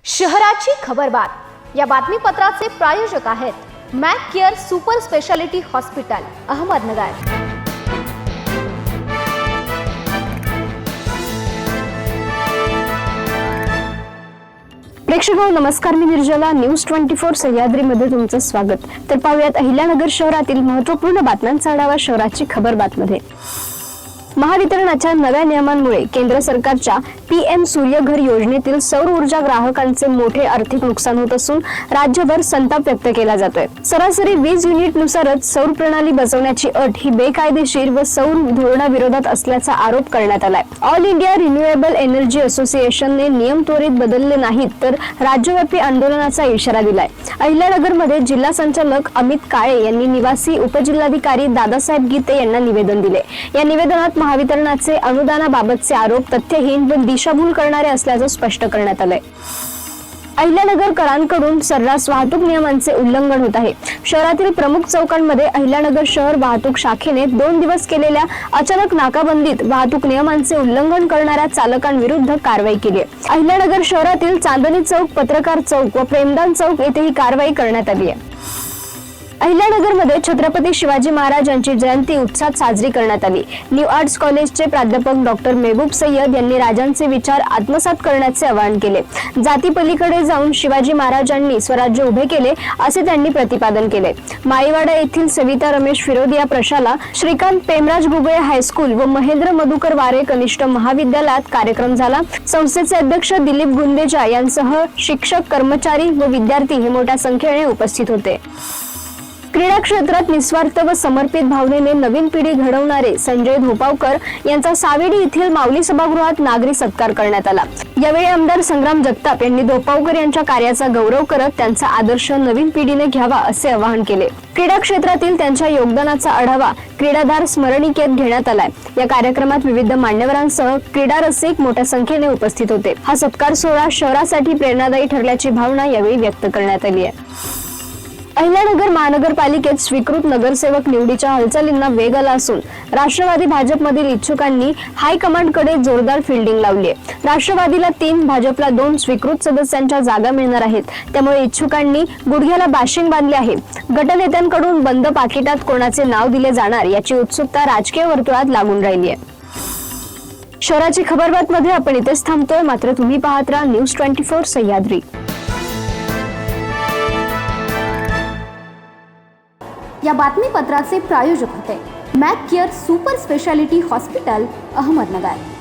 शहराची खबरबात या बातमीपत्राचे प्रायोजक आहेत Mac Care super speciality hospital Ahmednagar. प्रेक्षकांनो नमस्कार, मी निर्जला न्यूज 24 सह्याद्रीमध्ये तुमचं स्वागत। तर पाहूयात अहिल्यानगर शहरातील महत्त्वपूर्ण बातम्यांचा आढावा शहराची खबरबातमध्ये। महावितरणाच्या नव्या नियमांमुळे केंद्र सरकारच्या PM सूर्यघर योजनेतील सौर ऊर्जा ग्राहकांचे मोठे आर्थिक नुकसान होत असून राज्यभर संताप व्यक्त केला जातोय। सरासरी 20 युनिटनुसारच सौर प्रणाली बसवण्याची अट ही बेकायदेशीर व सौर धोरणाविरोधात असल्याचा आरोप करण्यात आलाय। ऑल इंडिया रिन्युएबल एनर्जी असोसिएशनने नियम त्वरित बदलले नाहीत तर राज्यव्यापी आंदोलनाचा इशारा दिलाय। अहिल्यानगरमध्ये जिल्हा संचालक अमित काळे यांनी निवासी उपजिल्हाधिकारी दादासाहेब गीते यांना निवेदन दिले। या निवेदनात महावितरणाचे अनुदानाबाबतचे आरोप तथ्यहीन व दिशाभूल करणारे असल्याचं स्पष्ट करण्यात आलंय। अहिल्यानगरकरांकडून सर्रास वाहतूक नियमांचे उल्लंघन होत आहे। शहरातील प्रमुख चौकांमध्ये अहिल्यानगर शहर वाहतूक शाखेने 2 दिवस केलेल्या अचानक नाकाबंदीत वाहतूक नियमांचे उल्लंघन करणाऱ्या चालकांविरुद्ध कारवाई केली आहे। अहिल्यानगर शहरातील चांदणी चौक, पत्रकार चौक व प्रेमदान चौक येथे ही कारवाई करण्यात आली आहे। अहिल्यानगरमध्ये छत्रपती शिवाजी महाराज यांची जयंती उत्साहात साजरी करण्यात आली। न्यू आर्ट्स कॉलेजचे प्राध्यापक डॉक्टर मेहबूब सय्यद यांनी राजांचे विचार आत्मसात करण्याचे आवाहन केले। जातीपलीकडे जाऊन शिवाजी महाराजांनी स्वराज्य उभे केले असे त्यांनी प्रतिपादन केले। माळीवाडा येथील सविता रमेश फिरोदिया प्रशाला, श्रीकांत पेमराज बुबळे हायस्कूल व महेंद्र मधुकर वारे कनिष्ठ महाविद्यालयात कार्यक्रम झाला। संस्थेचे अध्यक्ष दिलीप गुंदेजा यांसह शिक्षक, कर्मचारी व विद्यार्थी हे मोठ्या संख्येने उपस्थित होते। क्रीडा क्षेत्रात निस्वार्थ व समर्पित भावनेने नवीन पिढी घडवणारे संजय धोपावकर यांचा सावेडी येथील माऊली सभागृहात नागरी सत्कार करण्यात आला। यावेळी आमदार संग्राम जगताप यांनी धोपावकर यांच्या कार्याचा गौरव करत त्यांचा आदर्श नवीन पिढीने घ्यावा असे आवाहन केले। क्रीडा क्षेत्रातील त्यांच्या योगदानाचा आढावा क्रीडाधार स्मरणिकेत घेण्यात आलाय। या कार्यक्रमात विविध मान्यवरांसह क्रीडा रसिक मोठ्या संख्येने उपस्थित होते। हा सत्कार सोहळा शहरासाठी प्रेरणादायी ठरल्याची भावना यावेळी व्यक्त करण्यात आली आहे। अहिल्यानगर महानगरपालिकेत स्वीकृत नगरसेवक निवडीच्या हालचालींना वेग आला असून राष्ट्रवादी भाजपमधील इच्छुकांनी हायकमांडकडे जोरदार फिल्डिंग लावली आहे। राष्ट्रवादीला 3, भाजपला 2 स्वीकृत सदस्यांच्या जागा मिळणार आहेत। त्यामुळे इच्छुकांनी गुडघ्याला बाशिंग बांधले आहे। गटनेत्यांकडून बंद पाकिटात कोणाचे नाव दिले जाणार याची उत्सुकता राजकीय वर्तुळात लागून राहिली आहे। शहराची खबरबातमध्ये आपण इथेच थांबतोय, मात्र तुम्ही पाहत राहा न्यूज 24 सह्याद्री। या बातमीपत्राचे प्रायोजक होते Mac Care super speciality hospital Ahmednagar.